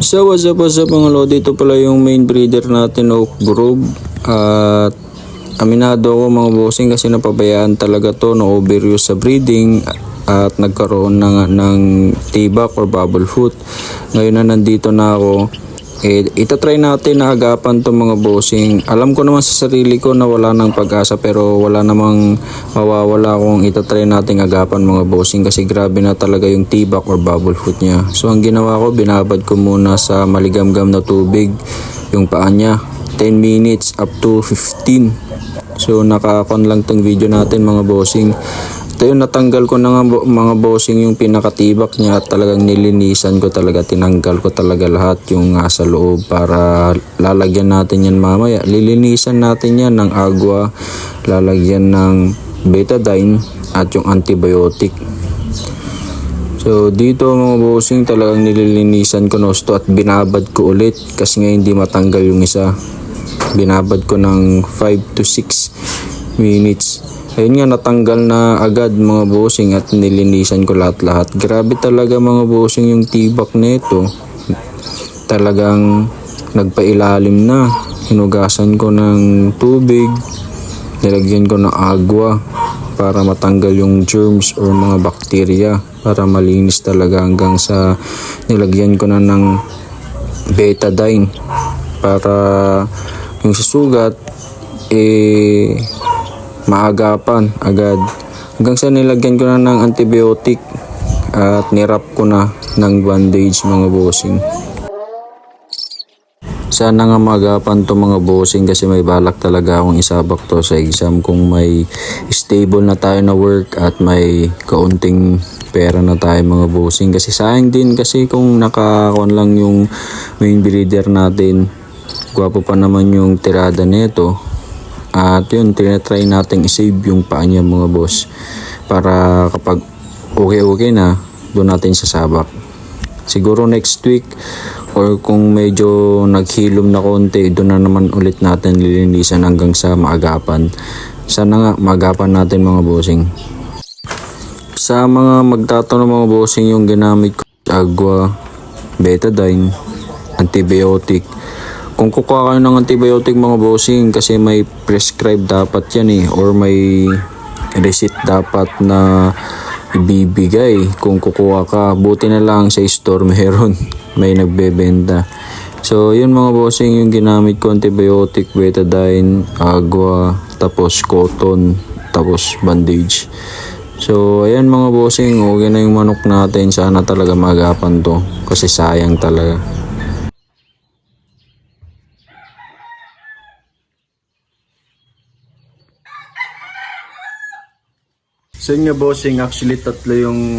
So what's up mga lodi, ito pala yung main breeder natin, Oak Grove. At aminado ako mga bossing kasi napabayaan talaga to, no overuse sa breeding at nagkaroon ng tibak or bubble foot. Ngayon na nandito na ako, itatry natin na agapan to mga bossing. Alam ko naman sa sarili ko na wala nang pag-asa, pero wala namang mawawala kung itatry natin agapan mga bossing kasi grabe na talaga yung tibak or bubble foot niya. So ang ginawa ko, binabad ko muna sa maligamgam na tubig yung paa niya, 10 minutes up to 15. So nakakon lang tong video natin mga bossing. Ito yung natanggal ko na nga mga bossing yung pinakatibak niya at talagang nilinisan ko talaga, tinanggal ko talaga lahat yung sa loob para lalagyan natin yan mamaya. Lilinisan natin yan ng agua, lalagyan ng betadine at yung antibiotic. So dito mga bossing talagang nililinisan ko nosto at binabad ko ulit kasi nga hindi matanggal yung isa. Binabad ko ng 5 to 6 minutes. Ayun nga, natanggal na agad mga bossing at nilinisan ko lahat-lahat. Grabe talaga mga bossing yung tibak nito. Talagang nagpailalim na. Hinugasan ko ng tubig. Nilagyan ko ng agua para matanggal yung germs or mga bakterya. Para malinis talaga hanggang sa nilagyan ko na ng betadine. Para yung susugat maagapan agad. Hanggang sa nilagyan ko na ng antibiotic at nirap ko na ng bandage mga bossing. Sana nga maagapan to mga bossing kasi may balak talaga akong isabak to sa exam kung may stable na tayo na work at may kaunting pera na tayo mga bossing. Kasi sayang din kasi kung nakakon lang yung main breeder natin. Gwapo pa naman yung tirada nito. At yun, tinatry natin i-save yung paa niya mga boss para kapag okay na, doon natin sasabak. Siguro next week or kung medyo naghilom na konti, doon na naman ulit natin lilinisan hanggang sa maagapan. Sana nga maagapan natin mga bossing. Sa mga magtatanong mga bossing, yung ginamit ko agua, betadine, antibiotic. Kung kukuha kayo ng antibiotic mga bossing, kasi may prescribe dapat yan or may receipt dapat na ibibigay kung kukuha ka. Buti na lang sa store meron, may nagbebenta. So yun mga bossing yung ginamit ko, antibiotic, betadine, agua, tapos cotton, tapos bandage. So ayan mga bossing, okay na yung manok natin. Sana talaga magapan to kasi sayang talaga. So yun nga bossing, actually tatlo yung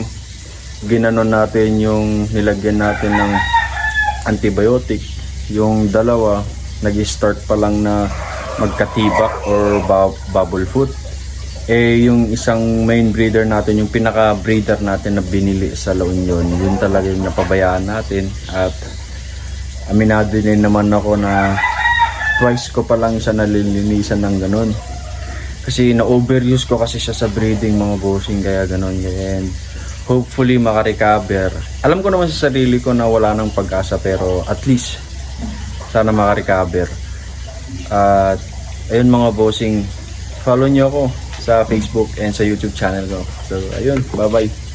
ginanon natin, yung nilagyan natin ng antibiotic. Yung dalawa, nag-start pa lang na magkatibak or bubble foot. Yung isang main breeder natin, yung pinaka-breeder natin na binili sa La Union, yun talaga yung napabayaan natin. At aminado din naman ako na twice ko pa lang siya nalilinisan ng ganun. Kasi na-overuse ko kasi siya sa breeding mga bossing, kaya ganon. And hopefully makarecover. Alam ko naman sa sarili ko na wala nang pag-asa, pero at least sana makarecover. At ayun mga bossing, follow nyo ako sa Facebook and sa YouTube channel ko. So ayun, bye bye.